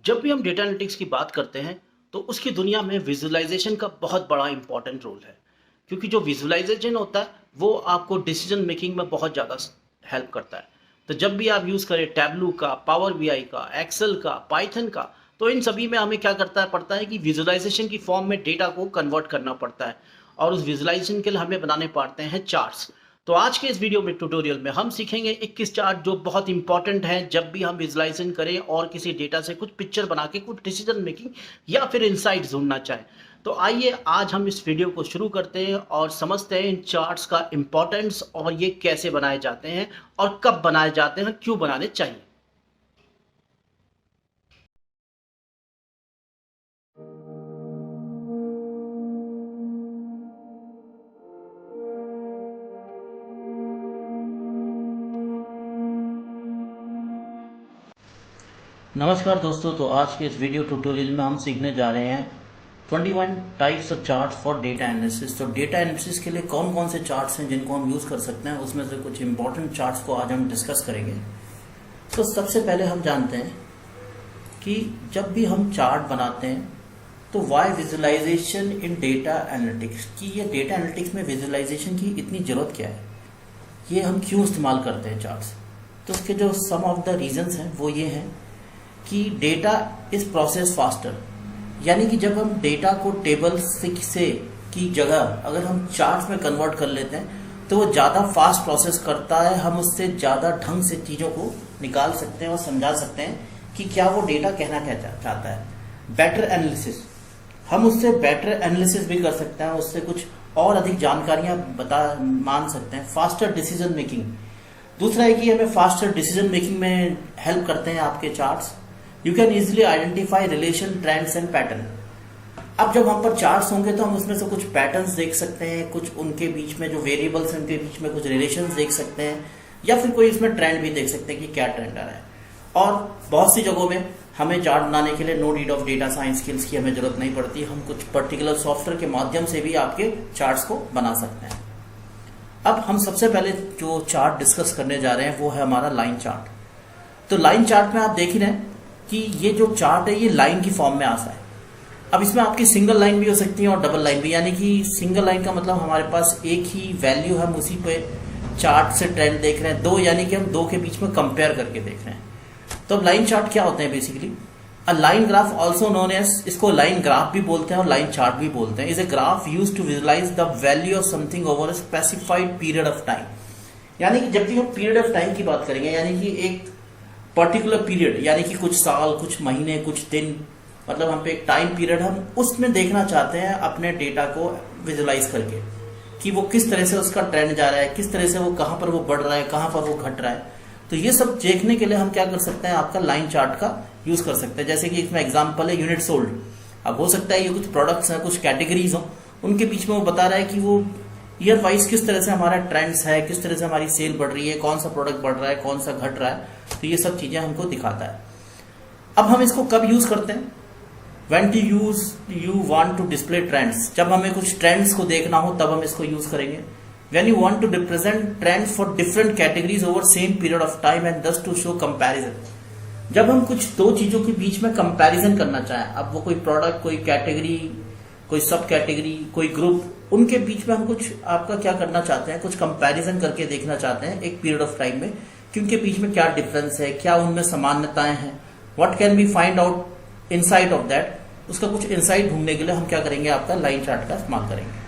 जब भी हम डेटा एनालिटिक्स की बात करते हैं तो उसकी दुनिया में विजुअलाइजेशन का बहुत बड़ा इंपॉर्टेंट रोल है, क्योंकि जो विजुअलाइजेशन होता है वो आपको डिसीजन मेकिंग में बहुत ज़्यादा हेल्प करता है। तो जब भी आप यूज़ करें टैबलू का, पावर बीआई का, एक्सेल का, पाइथन का, तो इन सभी में हमें क्या पड़ता है कि विजुअलाइजेशन की फॉर्म में डेटा को कन्वर्ट करना पड़ता है और उस विजुअलाइजेशन के लिए हमें बनाने पड़ते हैं चार्ट्स। तो आज के इस वीडियो में ट्यूटोरियल में हम सीखेंगे 21 चार्ट जो बहुत इंपॉर्टेंट हैं जब भी हम विजुअलाइजेशन करें और किसी डेटा से कुछ पिक्चर बना के कुछ डिसीजन मेकिंग या फिर इनसाइट ढूंढना चाहें। तो आइए आज हम इस वीडियो को शुरू करते हैं और समझते हैं इन चार्ट्स का इंपॉर्टेंस और ये कैसे बनाए जाते हैं और कब बनाए जाते हैं, क्यों बनाने चाहिए। नमस्कार दोस्तों, तो आज के इस वीडियो ट्यूटोरियल में हम सीखने जा रहे हैं 21 types of charts for data analysis. तो डेटा एनालिसिस के लिए कौन कौन से चार्ट्स हैं जिनको हम यूज़ कर सकते हैं, उसमें से कुछ इंपॉर्टेंट चार्ट्स को आज हम डिस्कस करेंगे। तो सबसे पहले हम जानते हैं कि जब भी हम चार्ट बनाते हैं तो वाई विजुअलाइजेशन इन डेटा एनालिटिक्स, कि ये डेटा एनालिटिक्स में विजुअलाइजेशन की इतनी ज़रूरत क्या है, ये हम क्यों इस्तेमाल करते हैं चार्ट्स। तो उसके जो सम ऑफ द रीजंस हैं वो ये हैं कि डेटा इज प्रोसेस फास्टर, यानी कि जब हम डेटा को टेबल से की जगह अगर हम चार्ट्स में कन्वर्ट कर लेते हैं तो वो ज़्यादा फास्ट प्रोसेस करता है। हम उससे ज़्यादा ढंग से चीज़ों को निकाल सकते हैं और समझा सकते हैं कि क्या वो डेटा कहना क्या चाहता है। बेटर एनालिसिस, हम उससे बेटर एनालिसिस भी कर सकते हैं, उससे कुछ और अधिक जानकारियां मान सकते हैं। फास्टर डिसीजन मेकिंग, दूसरा है कि हमें फास्टर डिसीजन मेकिंग में हेल्प करते हैं आपके charts. You can easily identify relation, trends and pattern. अब जब हम पर चार्ट्स होंगे तो हम उसमें से कुछ पैटर्न्स देख सकते हैं, कुछ उनके बीच में जो वेरिएबल्स हैं उनके बीच में कुछ रिलेशंस देख सकते हैं, या फिर कोई इसमें ट्रेंड भी देख सकते हैं कि क्या ट्रेंड आ रहा है। और बहुत सी जगहों में हमें चार्ट बनाने के लिए no need of data science skills की हमें जरूरत नहीं पड़ती, हम कुछ पर्टिकुलर सॉफ्टवेयर के माध्यम से भी आपके चार्ट्स को बना सकते हैं। अब हम सबसे पहले जो चार्ट डिस्कस करने जा रहे हैं वो है हमारा लाइन चार्ट। तो लाइन चार्ट में आप देख ही रहे हैं कि ये जो चार्ट है ये लाइन की फॉर्म में आता है। अब इसमें आपकी सिंगल लाइन भी हो सकती है और डबल लाइन भी, यानी कि सिंगल लाइन का मतलब हमारे पास एक ही वैल्यू, हम उसी पे चार्ट से ट्रेंड देख रहे हैं। दो यानी कि हम दो के बीच में कंपेयर करके देख रहे हैं। तो अब लाइन चार्ट क्या होते हैं basically? A line graph also known as, इसको लाइन ग्राफ भी बोलते हैं और लाइन चार्ट भी बोलते हैं, is a graph use to visualize the value of something over a specified period of time. यानी कि जब भी हम पीरियड ऑफ टाइम की बात करेंगे, यानी कि एक पर्टिकुलर पीरियड, यानी कि कुछ साल, कुछ महीने, कुछ दिन, मतलब हम पे एक टाइम पीरियड, हम उसमें देखना चाहते हैं अपने डेटा को विजुअलाइज करके कि वो किस तरह से उसका ट्रेंड जा रहा है, किस तरह से वो कहां पर वो बढ़ रहा है, कहां पर वो घट रहा है। तो ये सब देखने के लिए हम क्या कर सकते हैं, आपका लाइन चार्ट का यूज कर सकते हैं। जैसे कि इसमें एग्जाम्पल है यूनिट सोल्ड। अब हो सकता है ये कुछ प्रोडक्ट्स हैं, कुछ कैटेगरीज हो, उनके बीच में वो बता रहा है कि वो ईयर वाइज किस तरह से हमारा ट्रेंड्स है, किस तरह से हमारी सेल बढ़ रही है, कौन सा प्रोडक्ट बढ़ रहा है, कौन सा घट रहा है। तो ये सब चीजें हमको दिखाता है। अब हम इसको कब यूज करते हैं? When to use you want to display trends, जब हमें कुछ ट्रेंड्स को देखना हो तब हम इसको यूज करेंगे। When you want to represent trends for different categories over same period of time and thus to show comparison, जब हम कुछ दो चीजों के बीच में कंपैरिजन करना चाहें, अब वो कोई प्रोडक्ट, कोई कैटेगरी, कोई सब कैटेगरी, कोई ग्रुप, उनके बीच में हम कुछ आपका क्या करना चाहते हैं, कुछ कंपैरिजन करके देखना चाहते हैं एक पीरियड ऑफ टाइम में कि उनके बीच में क्या डिफरेंस है, क्या उनमें समानताएं हैं, what can be find out insight of that. उसका कुछ इनसाइट ढूंढने के लिए हम क्या करेंगे, आपका लाइन चार्ट का इस्तेमाल करेंगे।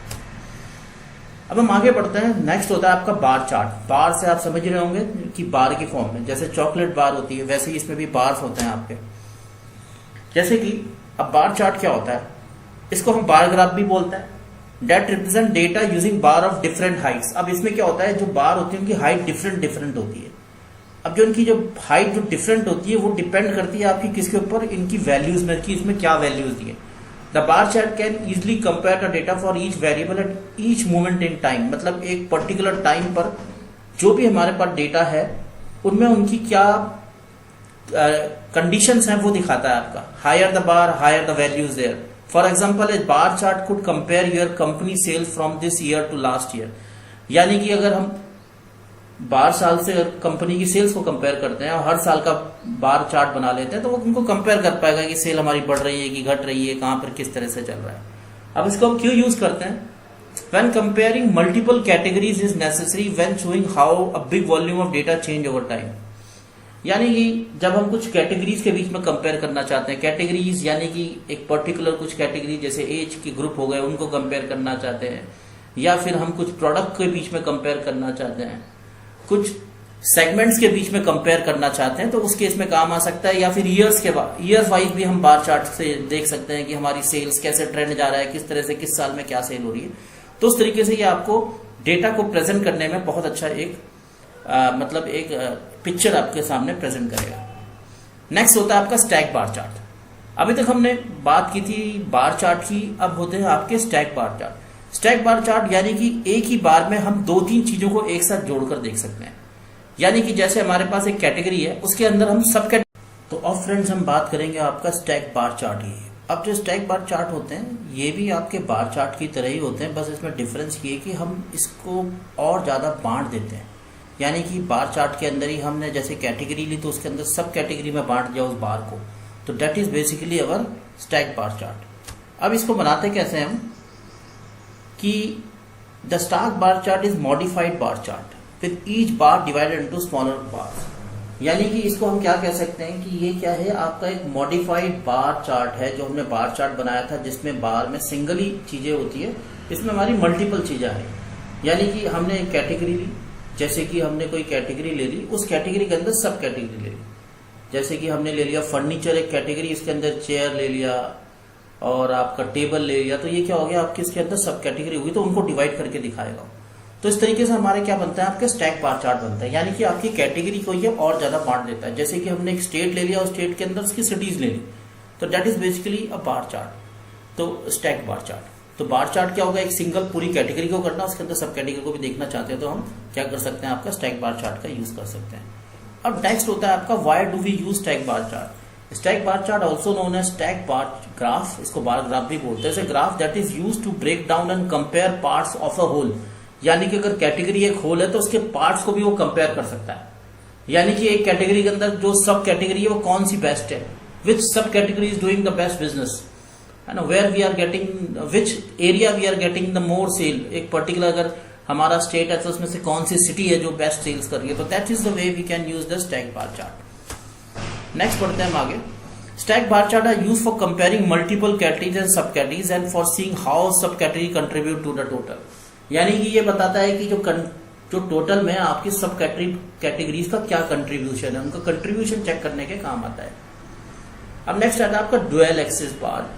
अब हम आगे बढ़ते हैं। नेक्स्ट होता है आपका बार चार्ट। बार से आप समझ रहे होंगे कि बार की फॉर्म में, जैसे चॉकलेट बार होती है वैसे ही इसमें भी बार्स होते हैं आपके। जैसे कि अब बार चार्ट क्या होता है, इसको हम बार ग्राफ भी बोलते हैं। That represent data using bar of different heights. अब इसमें क्या होता है, जो बार होती है उनकी हाइट डिफरेंट होती है। अब जो इनकी जो हाइट जो डिफरेंट होती है वो डिपेंड करती है आपकी किसके ऊपर, इनकी वैल्यूज में, कि इसमें क्या वैल्यूज दी है। The bar chart can easily compare the data for each variable at each moment in time. मतलब एक पर्टिकुलर टाइम पर जो भी हमारे पास डेटा है उनमें उनकी क्या कंडीशंस हैं वो दिखाता है आपका। Higher the bar, higher the values there. For example a bar chart could compare your company sale from this year to last year. यानी कि अगर हम बार साल से कंपनी की सेल्स को कंपेयर करते हैं और हर साल का बार चार्ट बना लेते हैं, तो वो उनको कंपेयर कर पाएगा कि सेल हमारी बढ़ रही है कि घट रही है, कहां पर किस तरह से चल रहा है। अब इसको हम क्यों यूज करते हैं? When comparing multiple categories is necessary when showing how a big volume of data change over time। यानी कि जब हम कुछ कैटेगरीज के बीच में कंपेयर करना चाहते हैं, कैटेगरीज यानी कि एक पर्टिकुलर कुछ कैटेगरी जैसे एज की ग्रुप हो गए उनको कंपेयर करना चाहते हैं, या फिर हम कुछ प्रोडक्ट के बीच में कंपेयर करना चाहते हैं, कुछ सेगमेंट्स के बीच में कंपेयर करना चाहते हैं, तो उस केस में काम आ सकता है। या फिर ईयर वाइज भी हम बार चार्ट से देख सकते हैं कि हमारी सेल्स कैसे ट्रेंड जा रहा है, किस तरह से किस साल में क्या सेल हो रही है। तो उस तरीके से ये आपको डेटा को प्रेजेंट करने में बहुत अच्छा एक पिक्चर आपके सामने प्रेजेंट करेगा। नेक्स्ट होता है आपका स्टैक बार चार्ट। अभी तक हमने बात की थी बार चार्ट की, अब होते हैं आपके stack bar chart. Stack bar chart यानी कि एक ही बार में हम 2-3 चीजों को एक साथ जोड़कर देख सकते हैं। यानी कि जैसे हमारे पास एक कैटेगरी है, उसके अंदर हम सब तो अब फ्रेंड्स हम बात करेंगे आपका स्टैक बार चार्ट ही। अब जो स्टैक बार चार्ट होते हैं ये भी आपके बार चार्ट की तरह ही होते हैं, बस इसमें डिफरेंस ये कि हम इसको और ज़्यादा बांट देते हैं। यानी कि बार चार्ट के अंदर ही हमने जैसे कैटेगरी ली तो उसके अंदर सब कैटेगरी में बांट दिया उस बार को, तो that is basically our stack bar chart. अब इसको बनाते कैसे हम कि the stack bar chart is modified bar chart with each bar divided into smaller bars. यानी कि इसको हम क्या कह सकते हैं कि ये क्या है, आपका एक मॉडिफाइड बार चार्ट है जो हमने बार चार्ट बनाया था, जिसमें बार में सिंगल ही चीजें होती है, इसमें हमारी मल्टीपल चीजें आई। यानी कि हमने एक कैटेगरी ली, जैसे कि हमने कोई कैटेगरी ले ली, उस कैटेगरी के अंदर सब कैटेगरी ले ली। जैसे कि हमने ले लिया फर्नीचर एक कैटेगरी, इसके अंदर चेयर ले लिया और आपका टेबल ले लिया, तो ये क्या हो गया आपके इसके अंदर सब कैटेगरी होगी, तो उनको डिवाइड करके दिखाएगा। तो इस तरीके से हमारे क्या बनता है, आपके स्टैक बार चार्ट बनता है। यानी कि आपकी कैटेगरी को ये और ज्यादा बांट देता है। जैसे कि हमने एक स्टेट ले लिया और स्टेट के अंदर उसकी सिटीज ले ली, तो that is basically a bar chart, तो स्टैक बार चार्ट। तो बार चार्ट क्या होगा, एक सिंगल पूरी कैटेगरी को करना, उसके अंदर सब कैटेगरी को भी देखना चाहते हैं तो हम क्या कर सकते हैं, आपका स्टैक बार चार्ट का यूज कर सकते हैं। अब नेक्स्ट होता है आपका why do we use stack bar chart. Stack bar chart also known as stack bar graph, इसको बार ग्राफ भी बोलते हैं। Graph that is use to break down and compare parts of a whole. यानी कि अगर category एक whole है तो उसके पार्ट्स को भी वो कंपेयर कर सकता है। यानी कि एक कैटेगरी के अंदर जो सब कैटेगरी है वो कौन सी बेस्ट है, which sub category is doing the best business, है ना, where we are getting, which area we are getting the more sale. एक पर्टिकुलर अगर हमारा स्टेट है तो उसमें से कौन सी सिटी है जो बेस्ट सेल्स कर रही है, तो that is the way we can use the stack bar chart. Next पढ़ते हैं हम आगे। Stack bar chart are use for comparing multiple categories and sub categories and for seeing how sub category contribute to the total. यानी कि ये बताता है कि जो टोटल में आपकी सब कैटेगरीज का क्या कंट्रीब्यूशन है, उनका कंट्रीब्यूशन चेक करने के काम आता है। अब नेक्स्ट आता है आपका dual axis bar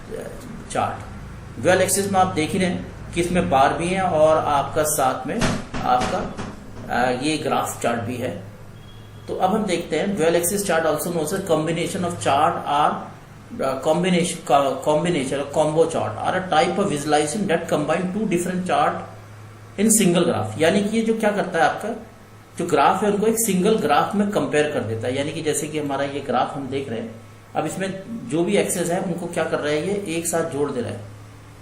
chart. Dual axis में आप देख ही रहे हैं कि इसमें बार भी है और आपका साथ में आपका ये ग्राफ चार्ट भी है। तो अब हम देखते हैं dual axis chart also known as combination of chart or combination or combo chart are a type of visualization that combine two different chart in single graph. यानी कि ये जो क्या करता है, आपका जो ग्राफ है उनको एक सिंगल ग्राफ में कंपेयर कर देता है। यानी कि जैसे कि हमारा ये ग्राफ हम देख रहे हैं, अब इसमें जो भी एक्सेस है उनको क्या कर रहा है, ये एक साथ जोड़ दे रहा है।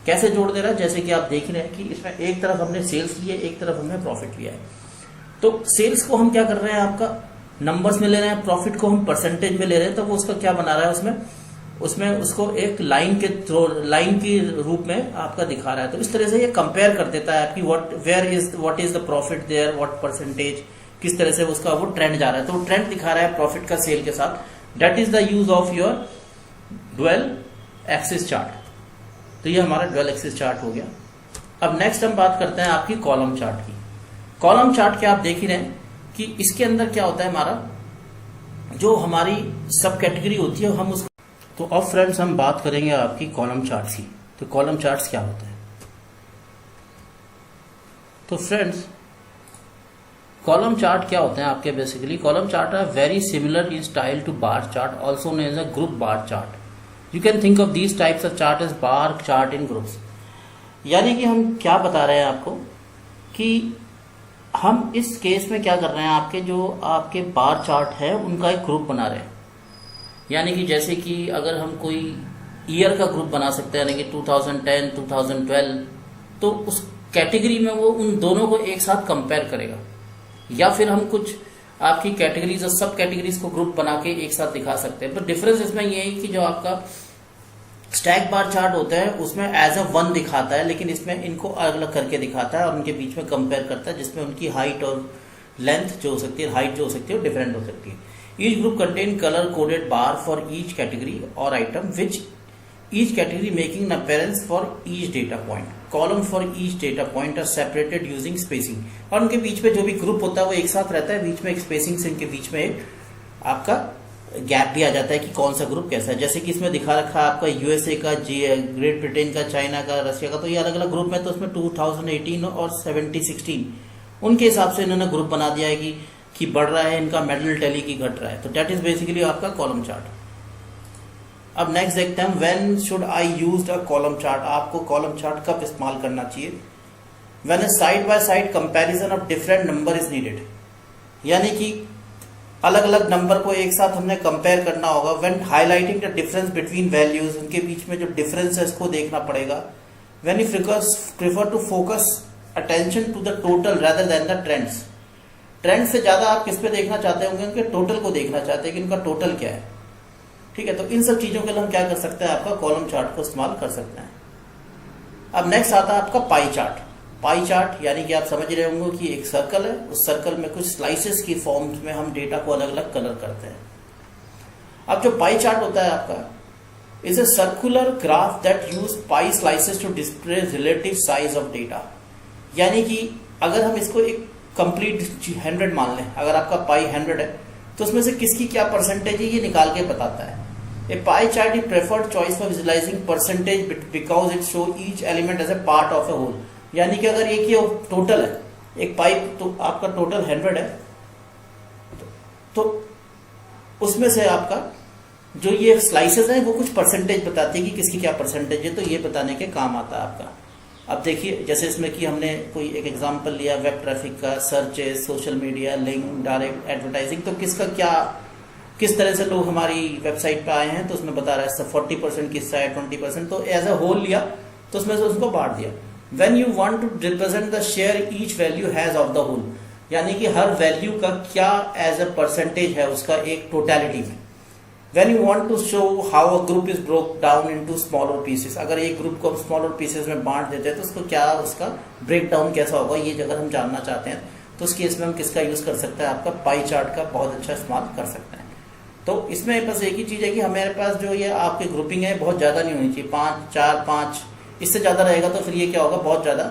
कैसे जोड़ दे रहा है, जैसे कि आप देख रहे हैं कि इसमें एक तरफ हमने सेल्स लिए, एक तरफ हमने प्रॉफिट लिया है। तो सेल्स को हम क्या कर रहे हैं, आपका नंबर्स में ले रहे हैं, प्रॉफिट को हम परसेंटेज में ले रहे हैं, तो वो उसका क्या बना रहा है, उसमें उसको एक लाइन के रूप में आपका दिखा रहा है। तो इस तरह से ये कंपेयर कर देता है आपकी what is the profit there, what percentage, किस तरह से उसका वो ट्रेंड जा रहा है। तो ट्रेंड दिखा रहा है प्रॉफिट का सेल के साथ। That is the use of your dual axis chart. तो ये हमारा डुअल एक्सिस चार्ट हो गया। अब नेक्स्ट हम बात करते हैं आपकी कॉलम चार्ट की। कॉलम चार्ट के आप देख ही रहे हैं कि इसके अंदर क्या होता है, हमारा जो हमारी सब कैटेगरी होती है हम उसको। तो अब फ्रेंड्स हम बात करेंगे आपकी कॉलम चार्ट्स की। तो कॉलम चार्ट्स क्या होते हैं, तो फ्रेंड्स कॉलम चार्ट क्या होते हैं आपके, basically column chart are very similar in style to bar chart, also known as a group bar chart. You can think of these types of chart as bar chart in groups. यानी कि हम क्या बता रहे हैं आपको कि हम इस केस में क्या कर रहे हैं, आपके जो आपके बार चार्ट है उनका एक ग्रुप बना रहे हैं। यानी कि जैसे कि अगर हम कोई ईयर का ग्रुप बना सकते हैं, यानी कि 2010, 2012, तो उस कैटेगरी में वो उन दोनों को एक साथ कंपेयर करेगा। या फिर हम कुछ आपकी कैटेगरीज और सब कैटेगरीज को ग्रुप बना के एक साथ दिखा सकते हैं। पर डिफरेंस इसमें ये है कि जो आपका स्टैक बार चार्ट होता है उसमें एज अ वन दिखाता है, लेकिन इसमें इनको अलग अलग करके दिखाता है और उनके बीच में कंपेयर करता है, जिसमें उनकी हाइट और लेंथ जो हो सकती है, हाइट जो हो सकती है वो डिफरेंट हो सकती है। Each group contain colour coded bar for each category or item which each category making an appearance for each data point. Column for each data point are separated using spacing. और उनके बीच में जो भी group होता है वो एक साथ रहता है, बीच में एक स्पेसिंग से इनके बीच में एक आपका गैप भी आ जाता है कि कौन सा ग्रुप कैसा है। जैसे कि इसमें दिखा रखा है आपका यूएसए का, ग्रेट ब्रिटेन का, चाइना का, रशिया का, तो ये अलग अलग ग्रुप में, तो उसमें 2018 और 2016 उनके हिसाब से इन्होंने ग्रुप बना दिया है कि बढ़ रहा है इनका मेडल टैली की घट रहा है। तो दैट इज बेसिकली आपका कॉलम चार्ट। अब नेक्स्ट देखते हैं when should I use a column chart. आपको कॉलम चार्ट कब इस्तेमाल करना चाहिए? When a side by side comparison of different number is needed, यानी कि अलग अलग नंबर को एक साथ हमने कंपेयर करना होगा। When highlighting the difference between values, उनके बीच में जो डिफरेंस है इसको देखना पड़ेगा। When you prefer to focus attention to the total rather than the trends, trend से ज्यादा आप किस पे देखना चाहते होंगे? उनके टोटल को देखना चाहते हैं कि उनका टोटल क्या है। ठीक है, तो इन सब चीजों के लिए हम क्या कर सकते हैं? आपका कॉलम चार्ट को इस्तेमाल कर सकते हैं। अब नेक्स्ट आता है आपका पाई चार्ट। पाई चार्ट यानी कि आप समझ रहे होंगे कि एक सर्कल है, उस सर्कल में कुछ स्लाइसेस की फॉर्म में हम डेटा को अलग अलग कलर करते हैं। अब जो पाई चार्ट होता है आपका is a circular graph that use pie slices to display relative size of data, यानी कि अगर हम इसको एक कंप्लीट 100 मान लें, अगर आपका पाई 100 है तो उसमें से किसकी क्या परसेंटेज है ये निकाल के बताता है। A pie chart is preferred choice for visualising percentage because it show each element as a part of a whole, यानी कि अगर एक ये टोटल है, एक पाई तो आपका टोटल 100 है, तो उसमें से आपका जो ये स्लाइसेस हैं वो कुछ परसेंटेज बताती है कि किसकी क्या परसेंटेज है, तो ये बताने के काम आता है आपका। अब देखिए जैसे इसमें कि हमने कोई एक एग्जांपल लिया वेब ट्रैफिक का, searches, social media, link, direct advertising, तो किसका क्या, किस तरह से लोग हमारी वेबसाइट पे आए हैं, तो उसमें बता रहा है 40% किसका है, 20%, तो एज अ होल लिया तो उसमें से उसको बांट दिया। When you want to represent the share each value has of the whole, यानी कि हर वैल्यू का क्या एज अ परसेंटेज है उसका एक टोटलिटी में। When you want to show how a group is broke down into smaller pieces, अगर एक ग्रुप को हम स्मॉलर पीसेस में बांट देते हैं तो उसको क्या, उसका ब्रेक डाउन कैसा होगा, ये अगर हम जानना चाहते हैं तो उस केस में हम किसका यूज कर सकते हैं? आपका पाई चार्ट का बहुत अच्छा इस्तेमाल कर सकते हैं। तो इसमें बस एक ही चीज है कि हमारे पास जो ये आपकी ग्रुपिंग है बहुत ज्यादा नहीं होनी चाहिए, 5, 4, 5, इससे ज्यादा रहेगा तो फिर ये क्या होगा, बहुत ज्यादा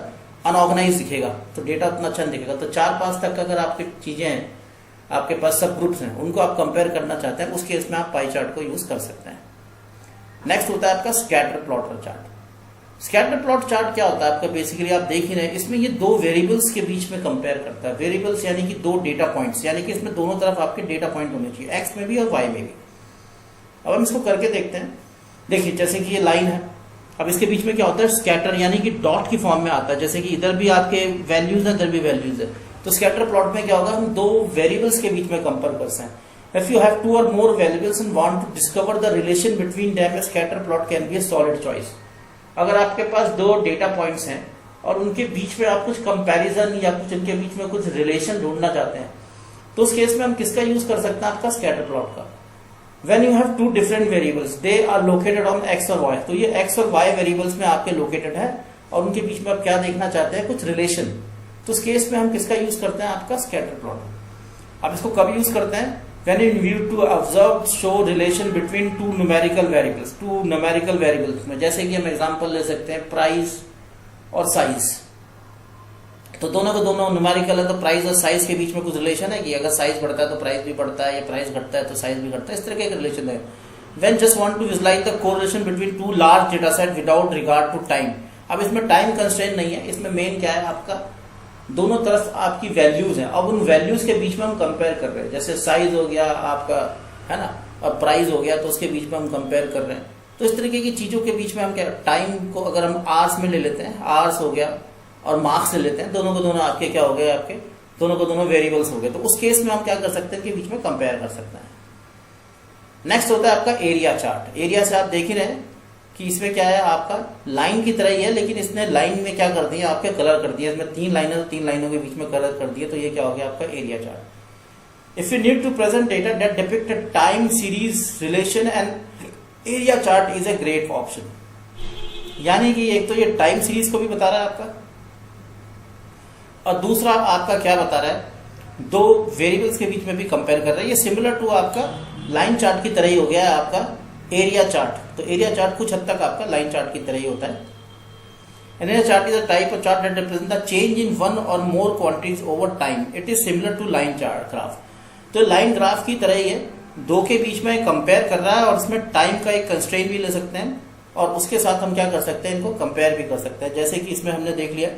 अनऑर्गेनाइज दिखेगा, तो डेटा उतना अच्छा नहीं दिखेगा। तो 4-5 तक अगर आपकी चीजें हैं, आपके पास सब ग्रुप्स हैं, उनको आप कंपेयर करना चाहते हैं, उस केस में आप पाई चार्ट को यूज कर सकते हैं। नेक्स्ट होता है आपका scatter plot chart. Scatter plot chart क्या होता है आपका? बेसिकली आप देख ही रहे हैं, इसमें ये दो वेरिएबल्स के बीच में कंपेयर करता है। वेरिएबल्स यानी कि दो डेटा पॉइंट्स, यानी कि इसमें दोनों तरफ आपके डेटा पॉइंट होने चाहिए, एक्स में भी और वाई में भी। अब हम इसको करके देखते हैं। देखिए जैसे कि ये लाइन है, अब इसके बीच में क्या होता है? स्कैटर, यानी कि डॉट की फॉर्म में आता है, जैसे कि इधर भी आपके वैल्यूज है, इधर भी वैल्यूज है। तो स्कैटर प्लॉट में क्या होगा, हम दो वेरिएबल्स के बीच में कंपेयर करते हैं। If you have 2 or more variables and want to discover the relation between them, a scatter plot can be a solid choice. अगर आपके पास दो डेटा पॉइंट्स हैं और उनके बीच में आप कुछ कंपैरिजन या कुछ उनके बीच में कुछ रिलेशन ढूंढना चाहते हैं, तो उस केस में हम किसका यूज कर सकते हैं? आपका स्कैटर प्लॉट का। When you have 2 different variables, they are located on x और y, तो ये x और y वेरिएबल्स में आपके लोकेटेड है और उनके बीच में आप क्या देखना चाहते हैं? कुछ रिलेशन। तो उस केस में हम किसका यूज करते हैं? आपका स्कैटर प्लॉट। अब इसको कब यूज करते हैं? When in view to observe show relation between 2 numerical variables, 2 numerical variables में, जैसे कि हम एग्जांपल ले सकते हैं प्राइस और साइज। तो दोनों को दोनों न्यूमेरिकल है, तो प्राइस और साइज के बीच में कुछ रिलेशन है कि अगर साइज बढ़ता है तो प्राइस भी बढ़ता है, या प्राइस घटता है तो साइज भी घटता है, इस तरह का रिलेशन है। When just want to visualize the correlation between 2 large data set without regard to time, अब इसमें टाइम कंस्ट्रेंट नहीं है, इसमें मेन क्या है आपका, दोनों तरफ आपकी वैल्यूज हैं, अब उन वैल्यूज के बीच में हम कंपेयर कर रहे हैं। जैसे साइज हो गया आपका, है ना, अब प्राइस हो गया, तो उसके बीच में हम कंपेयर कर रहे हैं। तो इस तरीके की चीजों के बीच में हम क्या, टाइम को अगर हम आवर्स में ले लेते हैं, आवर्स हो गया, और मार्क्स ले लेते हैं, दोनों को दोनों आपके क्या हो गए, आपके दोनों को दोनों वेरिएबल्स हो गए, तो उस केस में हम क्या कर सकते हैं कि बीच में कंपेयर कर सकते हैं। नेक्स्ट होता है आपका एरिया चार्ट। एरिया से आप देख ही रहे हैं कि इसमें क्या है, आपका लाइन की तरह ही है, लेकिन इसने लाइन में क्या कर दिया, आपके कलर कर दिया। इसमें 3 लाइनें, तो 3 लाइनों के बीच में कलर कर दिया, तो ये क्या हो गया आपका area chart. If you need to present data that depict a time series relation and area chart is a great option. यानी कि एक तो ये टाइम सीरीज को भी बता रहा है आपका, और दूसरा आपका क्या बता रहा है, 2 वेरिएबल्स के बीच में भी कंपेयर कर रहा है। ये सिमिलर टू आपका लाइन चार्ट की तरह ही हो गया है आपका एरिया चार्ट। तो एरिया चार्ट कुछ हद तक आपका लाइन चार्ट की तरह ही होता है। Area chart is a type of chart that represent the change in one or more quantities over time. It is similar to line chart graph. तो लाइन ग्राफ की तरह ही है, 2 के बीच में कंपेयर कर रहा है, और इसमें टाइम का एक कंस्ट्रेंट भी ले सकते हैं, और उसके साथ हम क्या कर सकते हैं, इनको कंपेयर भी कर सकते हैं। जैसे कि इसमें हमने देख लिया,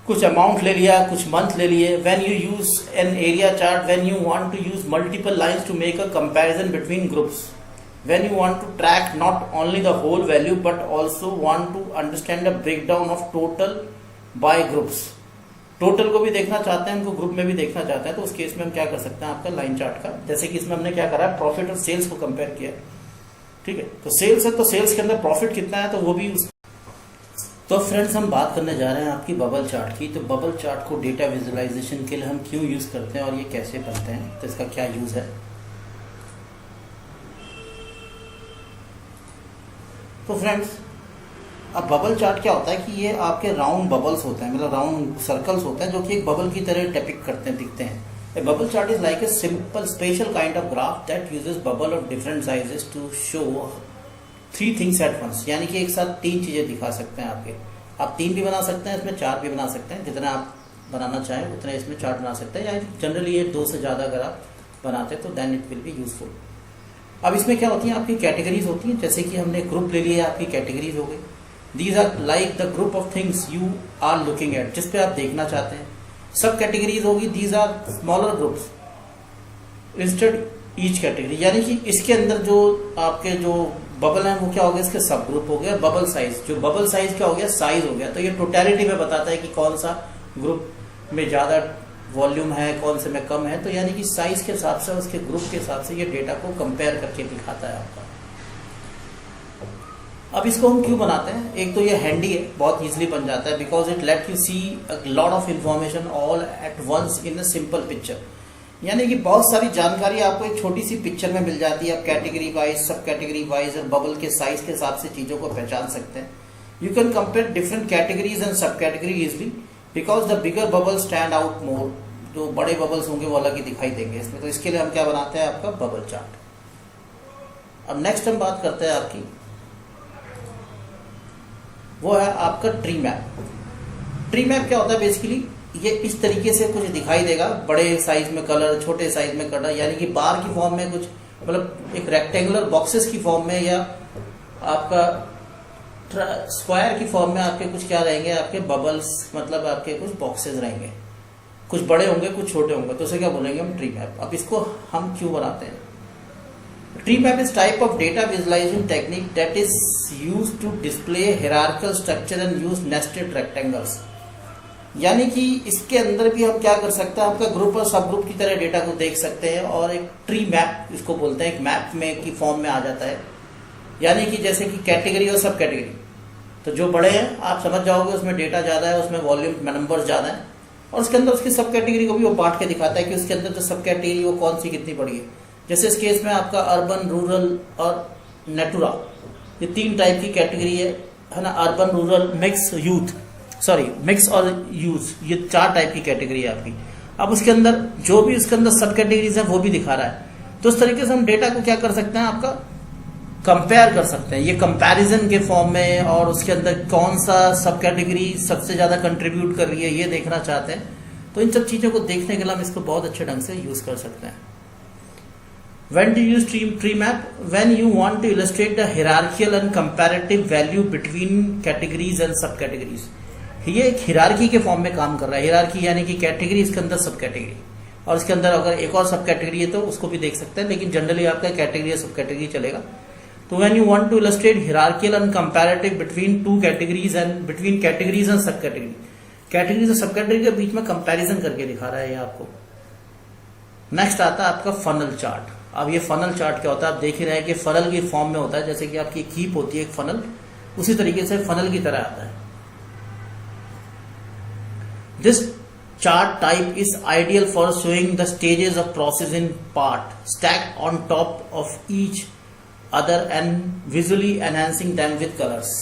कुछ अमाउंट ले लिया, कुछ मंथ ले लिए। When you use an area chart, when you want to use multiple lines to make a comparison between groups, when you want to track not only the whole value but also want to understand the breakdown of total by groups. Total को भी देखना चाहते हैं, उनको group में भी देखना चाहते हैं, तो उस केस में हम क्या कर सकते हैं आपका लाइन चार्ट का। जैसे कि इसमें हमने क्या करा, प्रॉफिट और सेल्स को कंपेयर किया। ठीक है, तो सेल्स है, तो सेल्स के अंदर प्रॉफिट कितना है, तो वो भी उस। तो फ्रेंड्स, हम बात करने जा रहे हैं आपकी बबल चार्ट की। तो बबल चार्ट को डेटा विजुअलाइजेशन के लिए हम क्यों यूज करते हैं और ये कैसे बनते हैं, तो इसका क्या यूज है। तो फ्रेंड्स, अब बबल चार्ट क्या होता है कि ये आपके राउंड बबल्स होते हैं, मतलब राउंड सर्कल्स होते हैं, जो कि एक बबल की तरह डिपिक्ट करते हैं, दिखते हैं। A bubble chart is like a simple spatial kind of graph that uses bubble of different sizes to show 3 things at once। यानी कि एक साथ 3 चीजें दिखा सकते हैं आपके। आप 3 भी बना सकते हैं, इसमें 4 भी बना सकते हैं, जितना आप बनाना चाहें उतना इसमें चार्ट बना सकते हैं। या जनरली ये 2 से ज्यादा अगर आप बनाते हैं तो then it will be useful. अब इसमें क्या होती है, आपकी कैटेगरीज होती हैं। जैसे कि हमने ग्रुप ले लिया, आपकी कैटेगरीज हो गई। These are like the group of things you are looking at, जिसपे आप देखना चाहते हैं। सब कैटेगरीज होगी, these are smaller groups instead each category. यानी कि इसके अंदर जो आपके जो बबल है वो क्या हो गया, इसके सब ग्रुप हो गया। बबल साइज, जो बबल साइज क्या हो गया, साइज हो गया। तो ये टोटलिटी में बताता है कि कौन सा ग्रुप में ज्यादा वॉल्यूम है, कौन से में कम है। तो यानी कि साइज के हिसाब से, उसके ग्रुप के हिसाब से ये डेटा को कंपेयर करके दिखाता है आपका। अब इसको हम क्यों बनाते हैं, एक तो ये हैंडी है, बहुत इजीली बन जाता है, because it let you see a lot of information all at once in a simple picture. यानी कि बहुत सारी जानकारी आपको एक छोटी सी पिक्चर में मिल जाती है। आप category wise, sub category wise और बबल के साइज के हिसाब से चीजों को पहचान सकते हैं। You can compare different categories and sub category easily, because the bigger bubble stand out more. जो बड़े बबल्स होंगे वो अलग ही दिखाई देंगे इसमें। तो इसके लिए हम क्या बनाते हैं, आपका बबल चार्ट। अब नेक्स्ट हम बात करते हैं आपकी, वो है आपका ट्री मैप। ट्री मैप क्या होता है, बेसिकली ये इस तरीके से कुछ दिखाई देगा, बड़े साइज में कलर, छोटे साइज में कलर, यानी कि बार की फॉर्म में कुछ, मतलब एक रेक्टेंगुलर बॉक्सेस की फॉर्म में, या आपका स्क्वायर की फॉर्म में आपके कुछ क्या रहेंगे, आपके बबल्स, मतलब आपके कुछ बॉक्सेस रहेंगे। कुछ बड़े होंगे, कुछ छोटे होंगे, तो उसे क्या बोलेंगे हम, ट्री मैप। अब इसको हम क्यों बनाते हैं, tree map is type of data visualization technique that is used to display hierarchical structure and use nested rectangles। यानी कि इसके अंदर भी हम क्या कर सकते हैं, आपका ग्रुप और सब ग्रुप की तरह डेटा को देख सकते हैं, और एक ट्री मैप इसको बोलते हैं, एक मैप में की फॉर्म में आ जाता है। यानी कि जैसे कि कैटेगरी और सब कैटेगरी, तो जो बड़े हैं आप समझ जाओगे, उसमें डेटा ज्यादा है, उसमें वॉल्यूम नंबर ज्यादा है, और उसके अंदर उसकी सब कैटेगरी को भी वो बांट के दिखाता है कि उसके अंदर जो सब कैटेगरी वो कौन सी कितनी बड़ी है। जैसे इस केस में आपका अर्बन, रूरल और नेटुरा, ये 3 टाइप की कैटेगरी है ना। Urban, rural, mix, youth, sorry mix और यूथ, ये 4 टाइप की कैटेगरी है आपकी। अब उसके अंदर जो भी उसके अंदर सब कैटेगरीज है वो भी दिखा रहा है। तो इस तरीके से हम डेटा को क्या कर सकते हैं, आपका कंपेयर कर सकते हैं, ये कंपैरिजन के फॉर्म में, और उसके अंदर कौन सा सब कैटेगरी सबसे ज्यादा कंट्रीब्यूट कर रही है ये देखना चाहते हैं। तो इन सब चीजों को देखने के लिए हम इसको बहुत अच्छे ढंग से यूज कर सकते हैं। When do you use tree map? When you want to illustrate the hierarchical and comparative value between categories and subcategories। ये एक हिरार्की के फॉर्म में काम कर रहा है। हिरार्की यानी कि कैटेगरी, इसके अंदर सब कैटेगरी, और इसके अंदर अगर एक और सब कैटेगरी है तो उसको भी देख सकते हैं, लेकिन जनरली आपका कैटेगरी या सब कैटेगरी चलेगा। तो when you want to illustrate hierarchical and comparative between 2 categories and between categories and सब कैटेगरी, कैटेगरी और सब कैटेगरी के बीच में कंपैरिजन करके दिखा रहा है ये आपको। नेक्स्ट आता है आपका फनल चार्ट। अब ये फनल चार्ट क्या होता है, आप देख ही रहे हैं कि फनल की फॉर्म में होता है, जैसे कि आपकी कीप होती है एक फनल, उसी तरीके से फनल की तरह आता है। This chart type is ideal for showing the stages of process in part stack on top of each other and visually enhancing them with colours.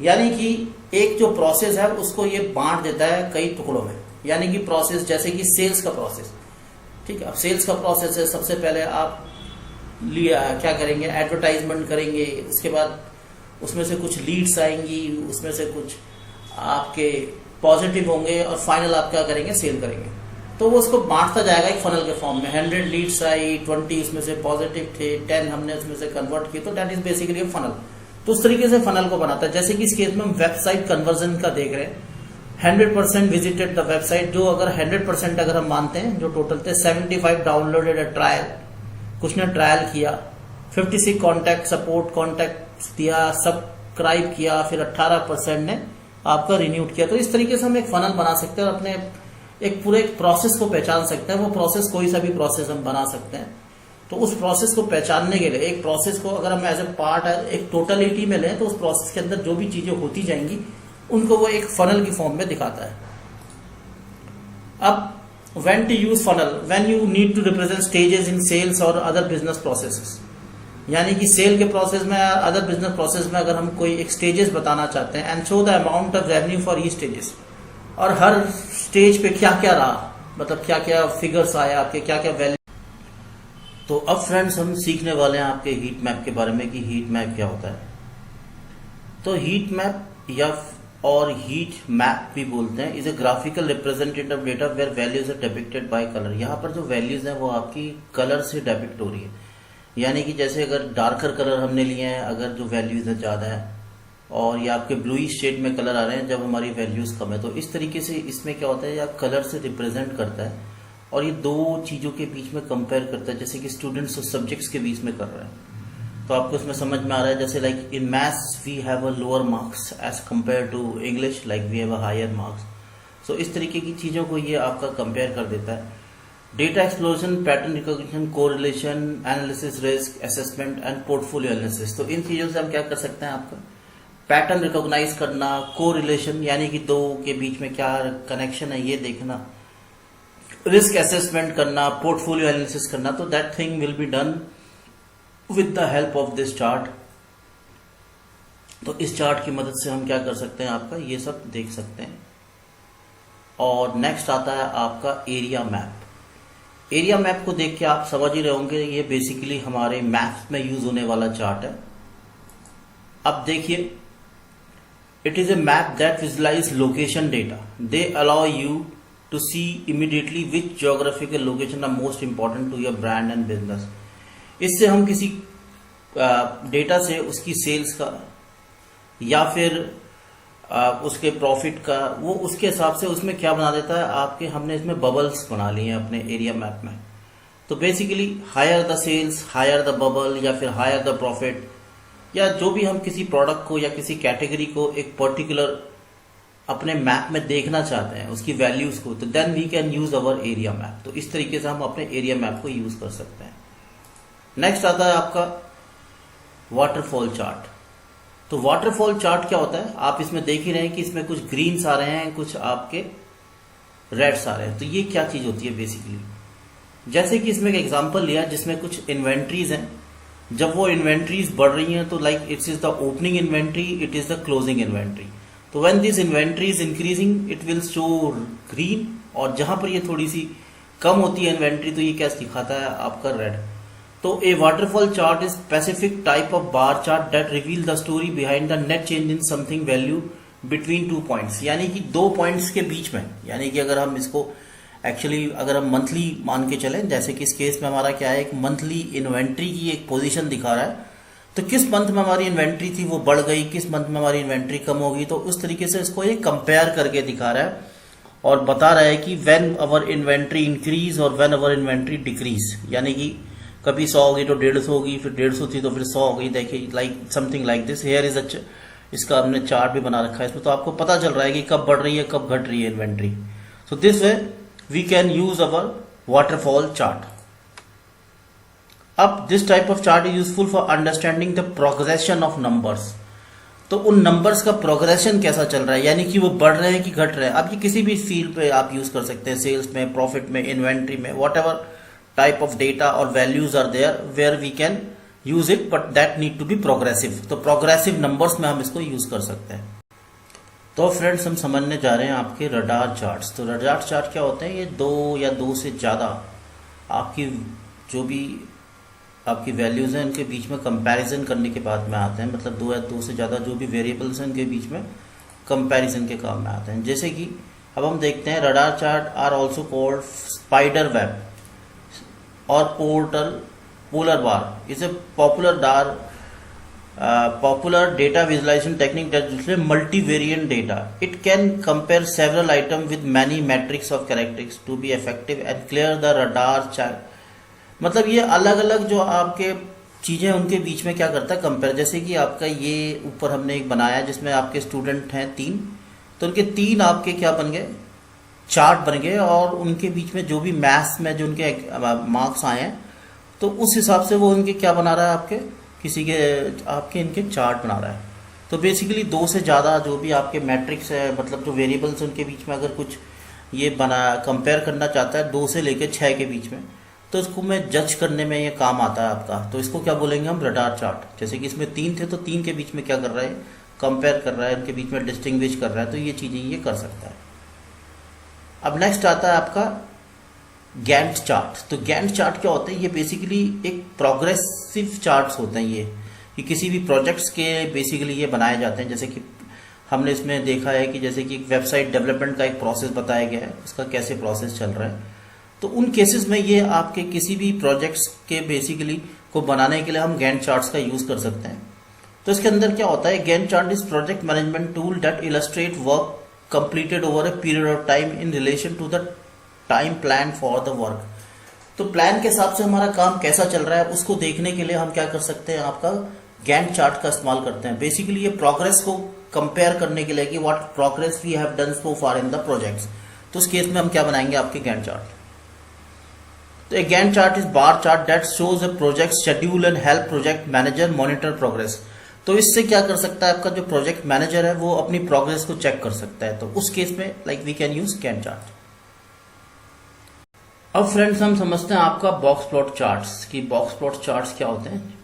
यानी कि एक जो प्रोसेस है उसको ये बांट देता है कई टुकड़ों में। यानी कि प्रोसेस जैसे कि सेल्स का प्रोसेस, ठीक है, अब सेल्स का प्रोसेस है, सबसे पहले आप क्या करेंगे, एडवर्टाइजमेंट करेंगे, उसके बाद उसमें से कुछ लीड्स आएंगी, उसमें से कुछ आपके पॉजिटिव होंगे और फाइनल आप क्या करेंगे, सेल करेंगे। तो वो उसको बांटता जाएगा एक फनल के फॉर्म में। 100 लीड्स आई, 20 उसमें से पॉजिटिव थे, 10 हमने उसमें से कन्वर्ट किए, तो दैट इज बेसिकली फनल। तो उस तरीके से फनल को बनाता है। जैसे कि इस केस में हम वेबसाइट कन्वर्जन का देख रहे हैं, 100% विजिटेड द वेबसाइट, जो अगर 100% अगर हम मानते हैं, जो टोटल थे 75 डाउनलोडेड अ ट्रायल, कुछ ने ट्रायल किया, 56 कॉन्टैक्ट सपोर्ट कॉन्टैक्ट दिया, सब्सक्राइब किया, फिर 18% ने आपका रिन्यूड किया। तो इस तरीके से हम एक फनल बना सकते हैं और अपने एक पूरे प्रोसेस को पहचान सकते हैं। वो प्रोसेस कोई सा भी प्रोसेस हम बना सकते हैं। तो उस प्रोसेस को पहचानने के लिए एक प्रोसेस को अगर हम एज ए पार्ट एक टोटलिटी में लें, तो उस प्रोसेस के अंदर जो भी चीजें होती जाएंगी उनको वो एक फनल की फॉर्म में दिखाता है। अब when to use funnel, when you need to represent stages in sales और अदर बिजनेस प्रोसेसेस। यानी कि सेल के प्रोसेस में, अदर बिजनेस प्रोसेस में अगर हम कोई एक स्टेजेस बताना चाहते हैं, and show the amount of revenue for each stages, और हर स्टेज पे क्या क्या रहा, मतलब क्या क्या फिगर्स आए आपके, क्या क्या वैल्यू। तो अब फ्रेंड्स हम सीखने वाले हैं आपके हीट मैप के बारे में कि हीट मैप क्या होता है। तो हीट मैप या और हीट मैप भी बोलते हैं, is a graphical representative data where values are depicted by colour. यहाँ पर जो वैल्यूज हैं वो आपकी कलर से डिपिक्ट हो रही है। यानी कि जैसे अगर डार्कर कलर हमने लिए हैं, अगर जो वैल्यूज है ज्यादा है, और ये आपके ब्लूइश शेड में कलर आ रहे हैं जब हमारी वैल्यूज कम है, तो इस तरीके से इसमें क्या होता है, या कलर से रिप्रेजेंट करता है और ये दो चीजों के बीच में कंपेयर करता है, जैसे कि स्टूडेंट्स और सब्जेक्ट्स के बीच में कर रहे हैं। तो आपको इसमें समझ में आ रहा है, जैसे like in maths we have a lower marks as compare to English, like we have a higher marks. So इस तरीके की चीजों को ये आपका कंपेयर कर देता है। Data explosion, pattern recognition, correlation analysis, risk assessment and portfolio analysis. तो इन चीजों से हम क्या कर सकते हैं, आपका पैटर्न रिकॉग्नाइज करना, कोरिलेशन यानी कि दो के बीच में क्या कनेक्शन है ये देखना, रिस्क असेसमेंट करना, पोर्टफोलियो एनालिसिस करना। तो that thing will be done with the help of this chart. तो इस चार्ट की मदद से हम क्या कर सकते हैं, आपका ये सब देख सकते हैं। और नेक्स्ट आता है आपका एरिया मैप। एरिया मैप को देख के आप समझ ही रहे होंगे, ये बेसिकली हमारे मैप्स में यूज होने वाला चार्ट है। अब देखिए, it is a map that visualize location data, they allow you to see immediately which geographical location are most important to your brand and business। इससे हम किसी डेटा से उसकी सेल्स का या फिर उसके प्रॉफिट का, वो उसके हिसाब से उसमें क्या बना देता है आपके, हमने इसमें बबल्स बना लिए हैं अपने एरिया मैप में। तो basically higher the sales, higher the bubble, या फिर हायर द प्रॉफिट, या जो भी हम किसी प्रोडक्ट को या किसी कैटेगरी को एक पर्टिकुलर अपने मैप में देखना चाहते हैं, उसकी वैल्यूज को, तो then we can use our area map. तो इस तरीके से हम अपने एरिया मैप को यूज कर सकते हैं। नेक्स्ट आता है आपका वाटरफॉल चार्ट। तो वाटरफॉल चार्ट क्या होता है, आप इसमें देख ही रहे हैं कि इसमें कुछ ग्रीन्स आ रहे हैं, कुछ आपके रेड्स आ रहे हैं। तो ये क्या चीज होती है बेसिकली, जैसे कि इसमें एक एग्जांपल लिया जिसमें कुछ इन्वेंट्रीज हैं। जब वो इन्वेंट्रीज बढ़ रही हैं तो like it is the opening inventory, it is the closing inventory. तो when this inventory is increasing it will show green, और जहां पर ये थोड़ी सी कम होती है इन्वेंट्री तो ये क्या दिखाता है आपका रेड। तो a waterfall chart is specific type of bar chart that reveal the story behind the net change in something value between 2 points. यानी कि 2 पॉइंट्स के बीच में, यानी कि अगर हम इसको एक्चुअली अगर हम मंथली मान के चलें, जैसे कि इस केस में हमारा क्या है, एक मंथली इन्वेंट्री की एक पोजीशन दिखा रहा है। तो किस मंथ में हमारी इन्वेंट्री थी वो बढ़ गई, किस मंथ में हमारी इन्वेंट्री कम होगी, तो उस तरीके से इसको ये कंपेयर करके दिखा रहा है और बता रहा है कि व्हेन अवर इन्वेंट्री इंक्रीज और व्हेन अवर इन्वेंट्री डिक्रीज। यानी कि कभी 100 होगी तो 150 होगी, फिर 150 थी तो फिर 100 हो गई। देखिए like something like this here is अच्छा, इसका हमने चार्ट भी बना रखा है इसमें, तो आपको पता चल रहा है कि कब बढ़ रही है कब घट रही है inventory. So this way we can use our waterfall chart. अब this type of chart is useful for understanding the progression of numbers. तो उन नंबर्स का प्रोग्रेशन कैसा चल रहा है, यानी कि वो बढ़ रहे हैं कि घट रहे हैं। अब ये किसी भी फील्ड पे आप यूज कर सकते हैं, सेल्स में, प्रॉफिट में, इन्वेंट्री में, whatever type of data or values are there where we can use it, but that need to be progressive. तो प्रोग्रेसिव नंबर्स में हम इसको यूज कर सकते हैं। तो फ्रेंड्स, हम समझने जा रहे हैं आपके रडार चार्ट्स। तो रडार चार्ट क्या होते हैं? ये दो या दो से ज़्यादा आपकी जो भी आपकी वैल्यूज हैं उनके बीच में कंपैरिजन करने के बाद में आते हैं। मतलब दो या दो से ज़्यादा जो भी वेरिएबल्स हैं उनके बीच में कंपैरिजन के काम में आते हैं। जैसे कि अब हम देखते हैं, radar chart are also called spider web or polar bar is a popular data visualization technique that displays multivariate data. It can compare several items with many metrics of characteristics to be effective and clear the radar chart. मतलब ये अलग अलग जो आपके चीजें उनके बीच में क्या करता है, कंपेयर। जैसे कि आपका ये ऊपर हमने एक बनाया जिसमें आपके स्टूडेंट हैं 3, तो उनके 3 आपके क्या बन गए, चार्ट बन गए, और उनके बीच में जो भी मैथ्स में जो उनके मार्क्स आए हैं तो उस हिसाब से वो उनके क्या बना रहा है, आपके किसी के आपके इनके चार्ट बना रहा है। तो बेसिकली दो से ज़्यादा जो भी आपके मैट्रिक्स है, मतलब जो वेरिएबल्स उनके बीच में अगर कुछ ये बना कंपेयर करना चाहता है 2 से लेकर 6 के बीच में, तो इसको मैं जज करने में ये काम आता है आपका। तो इसको क्या बोलेंगे हम, रडार चार्ट। जैसे कि इसमें 3 थे तो 3 के बीच में क्या कर रहा है, कंपेयर कर रहा है, इनके बीच में डिस्टिंग्विश कर रहा है। तो ये चीज़ें ये कर सकता है। अब नेक्स्ट आता है आपका गैंट चार्ट। तो गैंट चार्ट क्या होते हैं? ये बेसिकली एक प्रोग्रेसिव चार्ट्स होते हैं। ये किसी भी प्रोजेक्ट्स के बेसिकली ये बनाए जाते हैं। जैसे कि हमने इसमें देखा है कि जैसे कि एक वेबसाइट डेवलपमेंट का एक प्रोसेस बताया गया है, उसका कैसे प्रोसेस चल रहा है। तो उन केसेस में ये आपके किसी भी प्रोजेक्ट्स के बेसिकली को बनाने के लिए हम गैंट चार्ट्स का यूज कर सकते हैं। तो इसके अंदर क्या होता है, Gantt chart is project management tool that illustrate work completed over a period of time in relation to the time plan for the work. तो प्लान के हिसाब से हमारा काम कैसा चल रहा है उसको देखने के लिए हम क्या कर सकते हैं, आपका गैंट चार्ट का इस्तेमाल करते हैं। बेसिकली ये प्रोग्रेस को कंपेयर करने के लिए कि what progress we have done so far in the projects. तो उस केस में हम क्या बनाएंगे, आपके गैंट चार्ट। तो a Gantt chart is bar chart that shows a project schedule and help project manager monitor progress. तो इससे क्या कर सकता है, आपका जो प्रोजेक्ट मैनेजर है वो अपनी प्रोग्रेस को चेक कर सकता है। तो उस केस में like we can use Gantt chart. अब फ्रेंड्स, हम समझते हैं आपका बॉक्स प्लॉट चार्ट्स की बॉक्स प्लॉट चार्ट्स क्या होते हैं।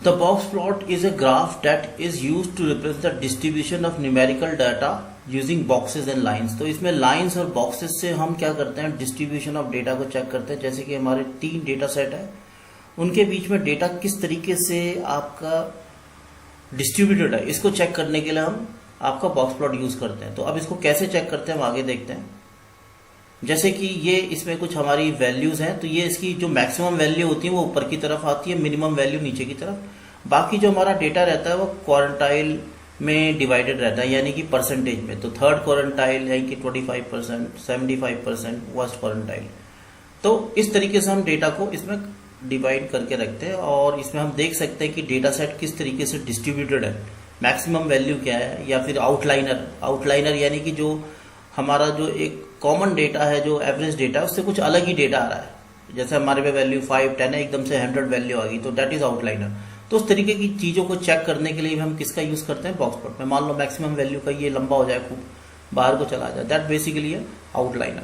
The box plot is a graph that is used to represent the distribution of numerical data using boxes and lines. तो इसमें लाइंस और बॉक्सेस से हम क्या करते हैं, डिस्ट्रीब्यूशन ऑफ डेटा को चेक करते हैं। जैसे कि हमारे 3 डेटा सेट है, उनके बीच में डेटा किस तरीके से आपका डिस्ट्रीब्यूटेड है, इसको चेक करने के लिए हम आपका बॉक्स प्लॉट यूज करते हैं। तो अब इसको कैसे चेक करते हैं हम आगे देखते हैं। जैसे कि ये इसमें कुछ हमारी वैल्यूज हैं, तो ये इसकी जो मैक्सिमम वैल्यू होती है वो ऊपर की तरफ आती है, मिनिमम वैल्यू नीचे की तरफ। बाकी जो हमारा डेटा रहता है वो क्वारंटाइल में डिवाइडेड रहता है, यानी कि परसेंटेज में। तो थर्ड क्वारंटाइल यानी कि 25%, 75%, वर्स्ट क्वारंटाइल। तो इस तरीके से हम डेटा को इसमें डिवाइड करके रखते हैं, और इसमें हम देख सकते हैं कि डेटा सेट किस तरीके से डिस्ट्रीब्यूटेड है, मैक्सिमम वैल्यू क्या है, या फिर आउटलाइनर यानी कि जो हमारा जो एक कॉमन डेटा है, जो एवरेज डेटा है, उससे कुछ अलग ही डेटा आ रहा है। जैसे हमारे पे वैल्यू 5, 10 है, एकदम से 100 वैल्यू आ गई, तो दैट इज आउटलाइनर। तो उस तरीके की चीजों को चेक करने के लिए हम किसका यूज करते हैं, बॉक्स प्लॉट में। मान लो मैक्सिमम वैल्यू का ये लंबा हो जाए, खूब बाहर को चला जाए, दैट बेसिकली है आउटलाइनर।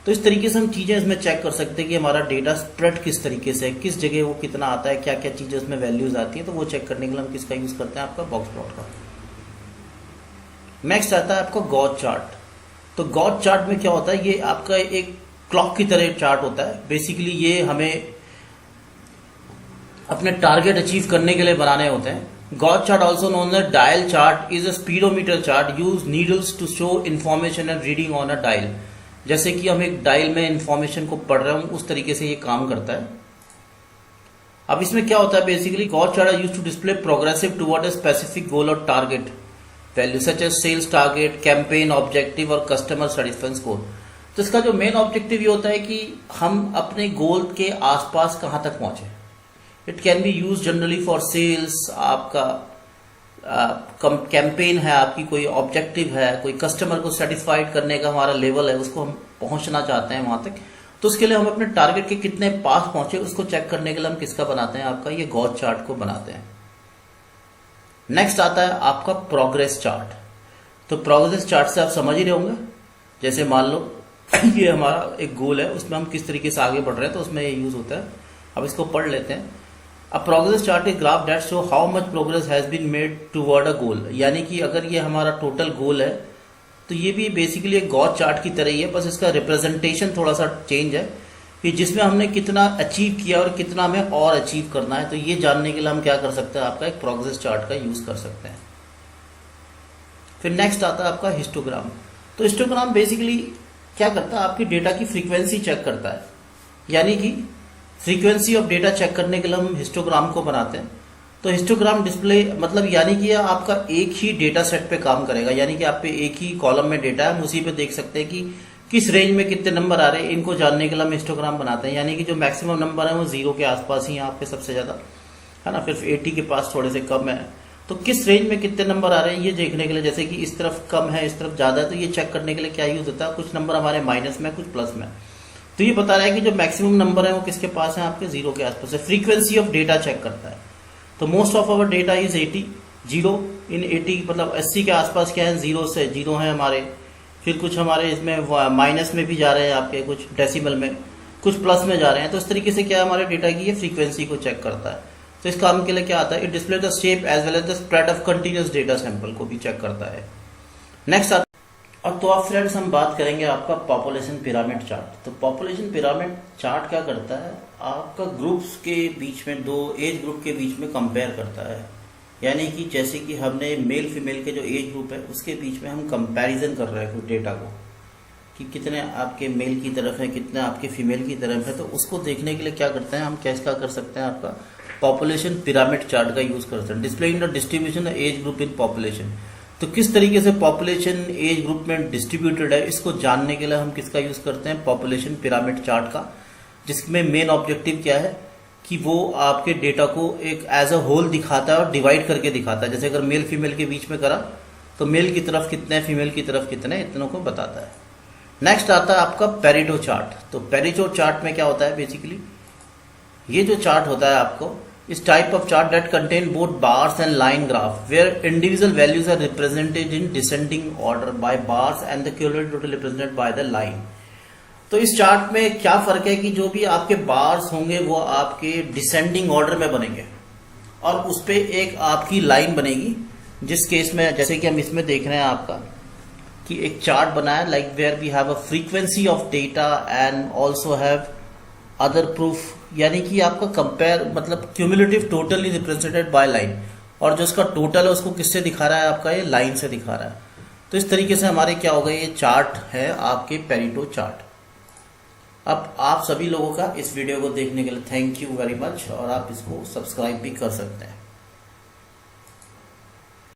तो इस तरीके से हम चीजें इसमें चेक कर सकते हैं कि हमारा डेटा स्प्रेड किस तरीके से है, किस जगह वो कितना आता है, क्या क्या चीजें उसमें वैल्यूज आती है। तो वो चेक करने के लिए हम किसका यूज करते हैं, आपका बॉक्स प्लॉट का। नेक्स्ट आता है आपका गॉस चार्ट। तो गॉस चार्ट में क्या होता है, ये आपका एक क्लॉक की तरह चार्ट होता है। बेसिकली ये हमें अपने टारगेट अचीव करने के लिए बनाने होते हैं। Gauge chart also known as dial chart is a speedometer chart use needles to show information and reading on a dial. जैसे कि हम एक डायल में इंफॉर्मेशन को पढ़ रहे हूं, उस तरीके से ये काम करता है। अब इसमें क्या होता है, basically gauge chart are used to display progressive toward a specific goal or target value such as sales target, campaign objective or customer satisfaction score. तो इसका जो मेन ऑब्जेक्टिव ये होता है कि हम अपने गोल के आसपास कहां तक पहुंचे। It can be use generally for sales, आपका कैंपेन है, आपकी कोई ऑब्जेक्टिव है, कोई कस्टमर को सेटिस्फाइड करने का हमारा लेवल है, उसको हम पहुंचना चाहते हैं वहां तक। तो उसके लिए हम अपने टारगेट के कितने पास पहुंचे उसको चेक करने के लिए हम किसका बनाते हैं, आपका ये गॉस चार्ट को बनाते हैं। नेक्स्ट आता है आपका प्रोग्रेस चार्ट। तो प्रोग्रेस चार्ट से आप समझ ही रहे होंगे, जैसे मान लो ये हमारा एक गोल है, उसमें हम किस तरीके से आगे बढ़ रहे हैं, तो उसमें ये यूज होता है। अब इसको पढ़ लेते हैं। A progress chart is graph that show how much progress has been made toward a goal. यानी कि अगर ये हमारा टोटल गोल है तो ये भी बेसिकली एक गॉस चार्ट की तरह ही है, बस इसका रिप्रेजेंटेशन थोड़ा सा चेंज है कि जिसमें हमने कितना अचीव किया और कितना हमें और अचीव करना है। तो ये जानने के लिए हम क्या कर सकते हैं, आपका एक प्रोग्रेस चार्ट का यूज कर सकते हैं। फिर नेक्स्ट आता है आपका हिस्टोग्राम। तो हिस्टोग्राम बेसिकली क्या करता है, आपकी डेटा की फ्रीक्वेंसी चेक करता है। यानी कि फ्रीक्वेंसी ऑफ डेटा चेक करने के लिए हम हिस्टोग्राम को बनाते हैं। तो हिस्टोग्राम डिस्प्ले मतलब यानी कि आपका एक ही डेटा सेट पे काम करेगा, यानी कि आप पे एक ही कॉलम में डेटा है, हम उसी पे देख सकते हैं कि किस रेंज में कितने नंबर आ रहे हैं। इनको जानने के लिए हम हिस्टोग्राम बनाते हैं। यानी कि जो मैक्सिमम नंबर है वो 0 के आसपास ही यहाँ पे सबसे ज्यादा है ना, फिर 80 के पास थोड़े से कम है। तो किस रेंज में कितने नंबर आ रहे हैं ये देखने के लिए, जैसे कि इस तरफ कम है इस तरफ ज्यादा है, तो ये चेक करने के लिए क्या यूज होता है, कुछ नंबर हमारे माइनस में कुछ प्लस में। तो ये बता रहा है कि जो मैक्सिमम नंबर है वो किसके पास है, आपके 0 के आसपास है। फ्रीक्वेंसी ऑफ डेटा चेक करता है। तो most of our data is 80 0 इन 80 मतलब 80 के आसपास क्या है, 0 से 0 है हमारे। फिर कुछ हमारे इसमें माइनस में भी जा रहे हैं आपके, कुछ डेसिमल में, कुछ प्लस में जा रहे हैं। तो इस तरीके से क्या हमारे डेटा की ये फ्रीक्वेंसी को चेक करता है। तो इस काम के लिए क्या आता है, it display the shape as well as the spread of continuous data sample को भी चेक करता है। नेक्स्ट आता और तो आप फ्रेंड्स हम बात करेंगे आपका पॉपुलेशन पिरामिड चार्ट। तो पॉपुलेशन पिरामिड चार्ट क्या करता है, आपका ग्रुप्स के बीच में, दो एज ग्रुप के बीच में कंपेयर करता है। यानी कि जैसे कि हमने मेल फीमेल के जो एज ग्रुप है उसके बीच में हम कंपैरिजन कर रहे हैं कुछ डेटा को, कि कितने आपके मेल की तरफ है कितने आपके फीमेल की तरफ है। तो उसको देखने के लिए क्या करते हैं हम, कैसे कर सकते हैं, आपका पॉपुलेशन पिरामिड चार्ट का यूज करते हैं। Displaying the distribution age group in population. तो किस तरीके से पॉपुलेशन एज ग्रुप में डिस्ट्रीब्यूटेड है इसको जानने के लिए हम किसका यूज करते हैं, पॉपुलेशन पिरामिड चार्ट का, जिसमें मेन ऑब्जेक्टिव क्या है कि वो आपके डेटा को एक एज अ होल दिखाता है और डिवाइड करके दिखाता है। जैसे अगर मेल फीमेल के बीच में करा तो मेल की तरफ कितने, फीमेल की तरफ कितने, इतनों को बताता है। नेक्स्ट आता है आपका पेरेटो चार्ट। तो पेरेटो चार्ट में क्या होता है, बेसिकली ये जो चार्ट होता है आपको, इस type of chart that contain both bars and line graph where individual values are represented in descending order by bars and the cumulative total represented by the line. तो इस चार्ट में क्या फर्क है कि जो भी आपके बार्स होंगे वो आपके डिसेंडिंग ऑर्डर में बनेंगे और उस पे एक आपकी लाइन बनेगी। जिस केस में जैसे कि हम इसमें देख रहे हैं आपका कि एक चार्ट बना है like where we have a frequency of data and also have other proof. यानी कि आपका कंपेयर मतलब cumulative totally represented by line, और जो उसका टोटल है उसको किससे दिखा रहा है, आपका ये लाइन से दिखा रहा है। तो इस तरीके से हमारे क्या होगा, ये चार्ट है आपके पेरेटो चार्ट। अब आप सभी लोगों का इस वीडियो को देखने के लिए थैंक यू वेरी मच, और आप इसको सब्सक्राइब भी कर सकते हैं।